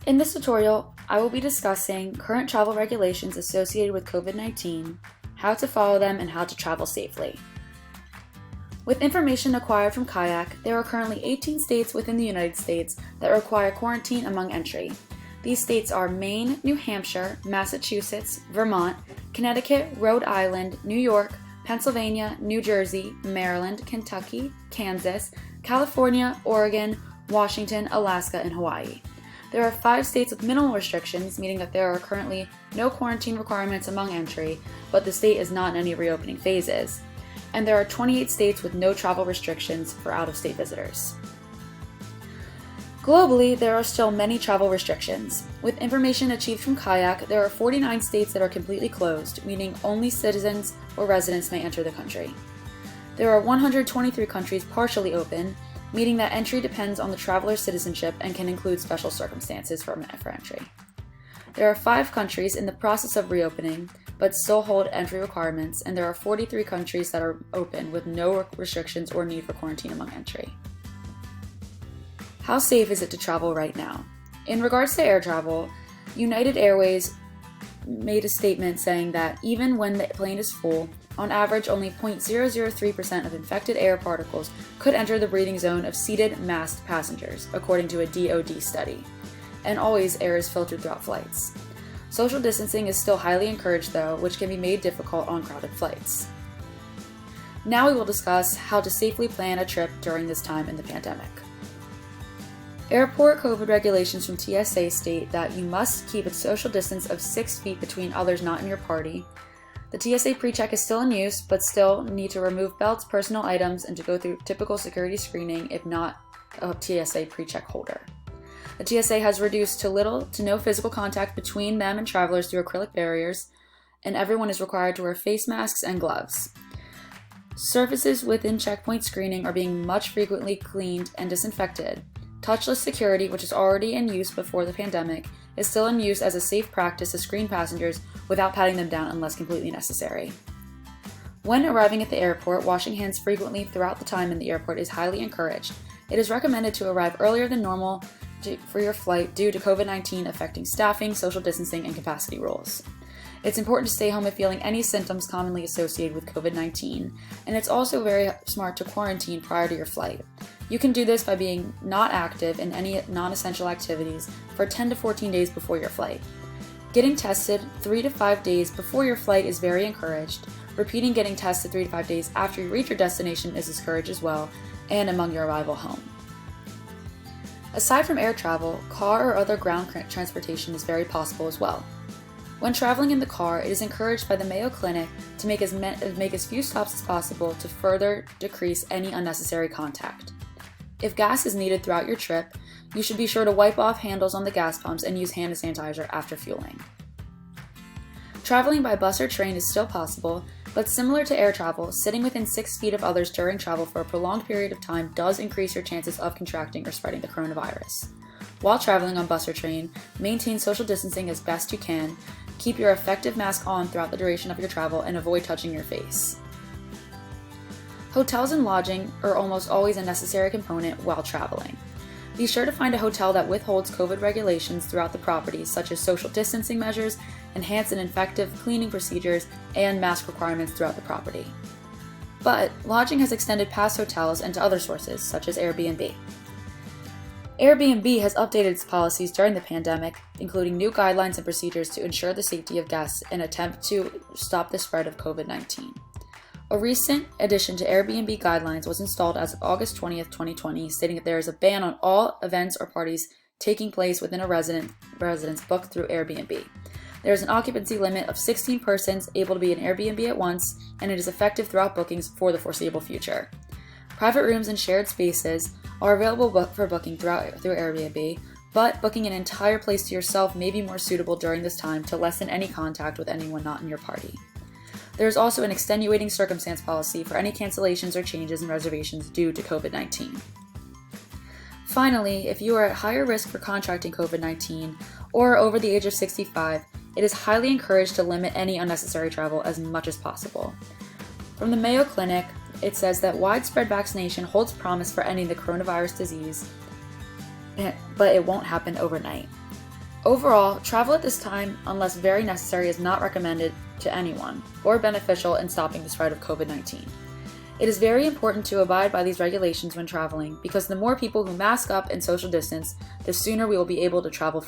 In this tutorial, I will be discussing current travel regulations associated with COVID-19, how to follow them, and how to travel safely. With information acquired from Kayak, there are currently 18 states within the United States that require quarantine among entry. These states are Maine, New Hampshire, Massachusetts, Vermont, Connecticut, Rhode Island, New York, Pennsylvania, New Jersey, Maryland, Kentucky, Kansas, California, Oregon, Washington, Alaska, and Hawaii. There are 5 states with minimal restrictions, meaning that there are currently no quarantine requirements among entry, but the state is not in any reopening phases. And there are 28 states with no travel restrictions for out-of-state visitors. Globally, there are still many travel restrictions. With information achieved from Kayak, there are 49 states that are completely closed, meaning only citizens or residents may enter the country. There are 123 countries partially open, meaning that entry depends on the traveler's citizenship and can include special circumstances for entry. There are 5 countries in the process of reopening, but still hold entry requirements, and there are 43 countries that are open with no restrictions or need for quarantine among entry. How safe is it to travel right now? In regards to air travel, United Airways made a statement saying that even when the plane is full, on average only 0.003% of infected air particles could enter the breathing zone of seated, masked passengers, according to a DoD study. And always air is filtered throughout flights. Social distancing is still highly encouraged though, which can be made difficult on crowded flights. Now we will discuss how to safely plan a trip during this time in the pandemic. Airport COVID regulations from TSA state that you must keep a social distance of 6 feet between others not in your party. The TSA pre-check is still in use, but still need to remove belts, personal items, and to go through typical security screening if not a TSA pre-check holder. The TSA has reduced to little to no physical contact between them and travelers through acrylic barriers, and everyone is required to wear face masks and gloves. Surfaces within checkpoint screening are being much frequently cleaned and disinfected. Touchless security, which is already in use before the pandemic, is still in use as a safe practice to screen passengers without patting them down unless completely necessary. When arriving at the airport, washing hands frequently throughout the time in the airport is highly encouraged. It is recommended to arrive earlier than normal for your flight due to COVID-19 affecting staffing, social distancing, and capacity rules. It's important to stay home if feeling any symptoms commonly associated with COVID-19, and it's also very smart to quarantine prior to your flight. You can do this by being not active in any non-essential activities for 10 to 14 days before your flight. Getting tested 3 to 5 days before your flight is very encouraged. Repeating getting tested 3 to 5 days after you reach your destination is encouraged as well, and among your arrival home. Aside from air travel, car or other ground transportation is very possible as well. When traveling in the car, it is encouraged by the Mayo Clinic to make as few stops as possible to further decrease any unnecessary contact. If gas is needed throughout your trip, you should be sure to wipe off handles on the gas pumps and use hand sanitizer after fueling. Traveling by bus or train is still possible, but similar to air travel, sitting within 6 feet of others during travel for a prolonged period of time does increase your chances of contracting or spreading the coronavirus. While traveling on bus or train, maintain social distancing as best you can, keep your effective mask on throughout the duration of your travel, and avoid touching your face. Hotels and lodging are almost always a necessary component while traveling. Be sure to find a hotel that withholds COVID regulations throughout the property, such as social distancing measures, enhanced and effective cleaning procedures, and mask requirements throughout the property. But lodging has extended past hotels and to other sources, such as Airbnb. Airbnb has updated its policies during the pandemic, including new guidelines and procedures to ensure the safety of guests in an attempt to stop the spread of COVID-19. A recent addition to Airbnb guidelines was installed as of August 20th, 2020, stating that there is a ban on all events or parties taking place within a residence booked through Airbnb. There is an occupancy limit of 16 persons able to be in Airbnb at once, and it is effective throughout bookings for the foreseeable future. Private rooms and shared spaces are available for booking through Airbnb, but booking an entire place to yourself may be more suitable during this time to lessen any contact with anyone not in your party. There is also an extenuating circumstance policy for any cancellations or changes in reservations due to COVID-19. Finally, if you are at higher risk for contracting COVID-19 or are over the age of 65, it is highly encouraged to limit any unnecessary travel as much as possible. From the Mayo Clinic, it says that widespread vaccination holds promise for ending the coronavirus disease, but it won't happen overnight. Overall, travel at this time, unless very necessary, is not recommended to anyone or beneficial in stopping the spread of COVID-19. It is very important to abide by these regulations when traveling because the more people who mask up and social distance, the sooner we will be able to travel